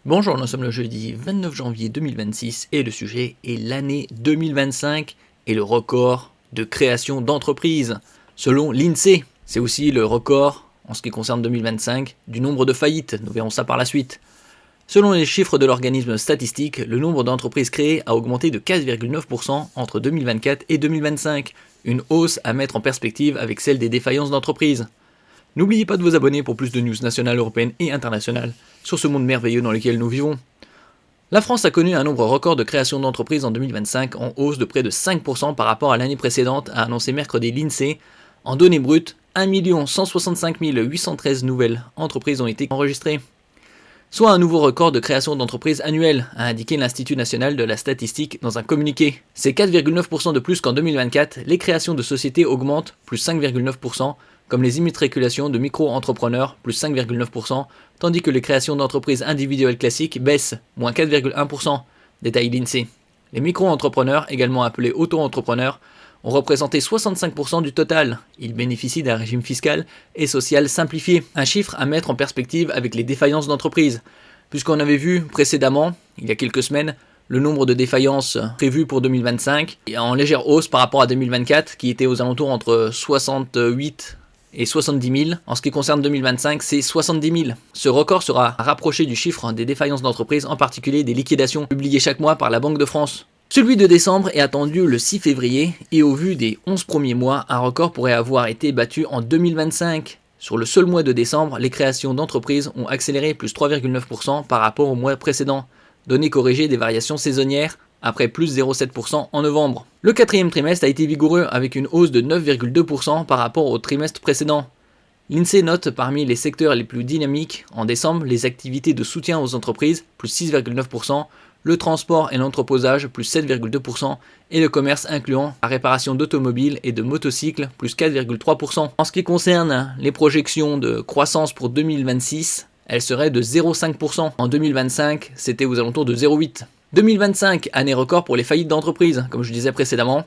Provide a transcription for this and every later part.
Bonjour, nous sommes le jeudi 29 janvier 2026 et le sujet est l'année 2025 et le record de création d'entreprises selon l'INSEE. C'est aussi le record en ce qui concerne 2025 du nombre de faillites, nous verrons ça par la suite. Selon les chiffres de l'organisme statistique, le nombre d'entreprises créées a augmenté de 4,9% entre 2024 et 2025, une hausse à mettre en perspective avec celle des défaillances d'entreprises. N'oubliez pas de vous abonner pour plus de news nationales, européennes et internationales sur ce monde merveilleux dans lequel nous vivons. La France a connu un nombre record de création d'entreprises en 2025 en hausse de près de 5% par rapport à l'année précédente, a annoncé mercredi l'INSEE. En données brutes, 1 165 813 nouvelles entreprises ont été enregistrées, soit un nouveau record de création d'entreprises annuelles, a indiqué l'Institut national de la statistique dans un communiqué. C'est 4,9% de plus qu'en 2024, les créations de sociétés augmentent, plus 5,9%, comme les immatriculations de micro-entrepreneurs, plus 5,9%, tandis que les créations d'entreprises individuelles classiques baissent, moins 4,1%, détaille l'INSEE. Les micro-entrepreneurs, également appelés auto-entrepreneurs, ont représenté 65% du total. Ils bénéficient d'un régime fiscal et social simplifié, un chiffre à mettre en perspective avec les défaillances d'entreprises, puisqu'on avait vu précédemment, il y a quelques semaines, le nombre de défaillances prévues pour 2025 est en légère hausse par rapport à 2024, qui était aux alentours entre 68 et 70 000. En ce qui concerne 2025, c'est 70 000. Ce record sera rapproché du chiffre des défaillances d'entreprises, en particulier des liquidations publiées chaque mois par la Banque de France. Celui de décembre est attendu le 6 février et au vu des 11 premiers mois, un record pourrait avoir été battu en 2025. Sur le seul mois de décembre, les créations d'entreprises ont accéléré plus 3,9% par rapport au mois précédent, données corrigées des variations saisonnières, après plus 0,7% en novembre. Le quatrième trimestre a été vigoureux avec une hausse de 9,2% par rapport au trimestre précédent. L'INSEE note parmi les secteurs les plus dynamiques en décembre les activités de soutien aux entreprises, plus 6,9%, le transport et l'entreposage, plus 7,2%, et le commerce incluant la réparation d'automobiles et de motocycles, plus 4,3%. En ce qui concerne les projections de croissance pour 2026, elles seraient de 0,5%. En 2025, c'était aux alentours de 0,8%. 2025, année record pour les faillites d'entreprises, comme je disais précédemment.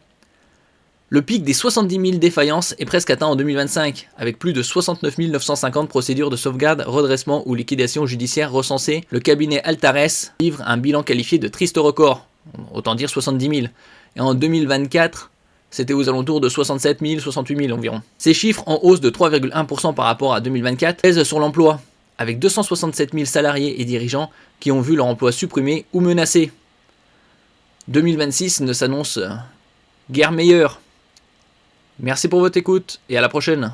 Le pic des 70 000 défaillances est presque atteint en 2025, avec plus de 69 950 procédures de sauvegarde, redressement ou liquidation judiciaire recensées. Le cabinet Altares livre un bilan qualifié de triste record, autant dire 70 000. Et en 2024, c'était aux alentours de 67 000, 68 000 environ. Ces chiffres, en hausse de 3,1% par rapport à 2024, pèsent sur l'emploi, avec 267 000 salariés et dirigeants qui ont vu leur emploi supprimé ou menacé. 2026 ne s'annonce guère meilleur. Merci pour votre écoute et à la prochaine.